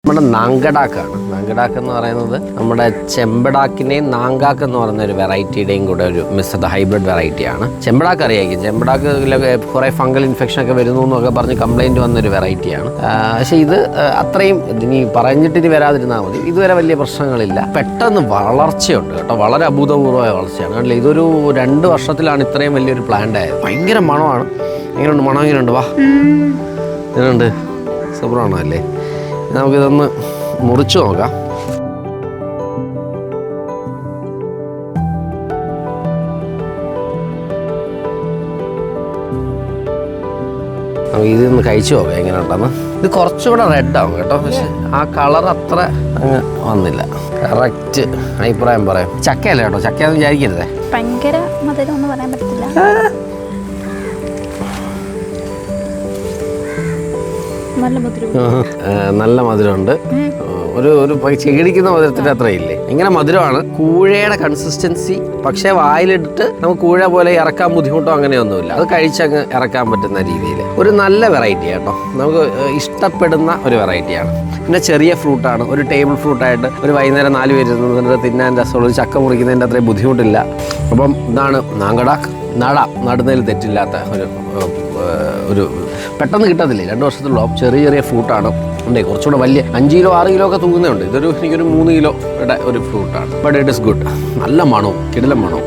നമ്മുടെ നാങ്കഡാക്കാണ്. നാങ്കഡാക്ക് എന്ന് പറയുന്നത് നമ്മുടെ ചെമ്പടാക്കിനെയും നാങ്കാക്ക് എന്ന് പറയുന്ന ഒരു വെറൈറ്റിയുടെയും കൂടെ ഒരു മിശ്രിത ഹൈബ്രിഡ് വെറൈറ്റിയാണ്. ചെമ്പടാക്ക് അറിയായിരിക്കും. ചെമ്പടാക്കിലൊക്കെ കുറേ ഫംഗൽ ഇൻഫെക്ഷൻ ഒക്കെ വരുന്നു എന്നൊക്കെ പറഞ്ഞ് കംപ്ലൈൻറ്റ് വന്നൊരു വെറൈറ്റിയാണ്. പക്ഷേ ഇത് അത്രയും ഇനി പറഞ്ഞിട്ടിനി വരാതിരുന്നാൽ മതി. ഇതുവരെ വലിയ പ്രശ്നങ്ങളില്ല. പെട്ടെന്ന് വളർച്ചയുണ്ട് കേട്ടോ, വളരെ അഭൂതപൂർവമായ വളർച്ചയാണ്. കണ്ടില്ല, ഇതൊരു 2 വർഷത്തിലാണ് ഇത്രയും വലിയൊരു പ്ലാന്റ് ആയത്. ഭയങ്കര മണമാണ്. എങ്ങനെയുണ്ട് മണം? എങ്ങനെയുണ്ട്? വാ, എങ്ങനെയുണ്ട്? സൂപ്പറാണോ അല്ലേ? നമുക്കിതൊന്ന് മുറിച്ചു നോക്കാം. നമുക്ക് ഇതൊന്ന് കഴിച്ചു നോക്കാം എങ്ങനെ ഉണ്ടെന്ന്. ഇത് കുറച്ചുകൂടെ റെഡ് ആവും കേട്ടോ, പക്ഷെ ആ കളർ അത്ര അങ്ങ് വന്നില്ല. കറക്റ്റ് അഭിപ്രായം പറയാം. ചക്കയല്ല കേട്ടോ, ചക്കയാന്ന് വിചാരിക്കരുതേ. ഭയങ്കര മധുരം ഒന്നും പറയാൻ പറ്റില്ല. നല്ല മധുരമുണ്ട്. ഒരു ചെകിടിക്കുന്ന മധുരത്തിന്റെ അത്രയില്ലേ, ഇങ്ങനെ മധുരമാണ്. കൂഴയുടെ കൺസിസ്റ്റൻസി. പക്ഷേ വായിലിട്ടിട്ട് നമുക്ക് കൂഴ പോലെ ഇറക്കാൻ ബുദ്ധിമുട്ടോ അങ്ങനെയൊന്നുമില്ല. അത് കഴിച്ചങ്ങ് ഇറക്കാൻ പറ്റുന്ന രീതിയിൽ ഒരു നല്ല വെറൈറ്റി കേട്ടോ, നമുക്ക് ഇഷ്ടപ്പെടുന്ന ഒരു വെറൈറ്റിയാണ്. പിന്നെ ചെറിയ ഫ്രൂട്ടാണ്, ഒരു ടേബിൾ ഫ്രൂട്ടായിട്ട് ഒരു വൈകുന്നേരം 4 പേര് തിന്നാൻ രസമുള്ള ഒരു ചക്ക മുറിക്കുന്നതിൻ്റെ അത്രയും ബുദ്ധിമുട്ടില്ല. അപ്പം ഇതാണ് നാങ്കഡാക്ക്. നടുന്നതിൽ തെറ്റില്ലാത്ത ഒരു പെട്ടെന്ന് കിട്ടത്തില്ലേ, 2 വർഷത്തിലുള്ള ചെറിയ ഫ്രൂട്ടാണ്. ഉണ്ട് കുറച്ചുകൂടെ വലിയ 5 കിലോ 6 കിലോ ഒക്കെ തൂങ്ങുന്നുണ്ട്. എനിക്കൊരു 3 കിലോയുടെ ഒരു ഫ്രൂട്ടാണ്. But it is good. നല്ല മണവും കിടിലം മണവും.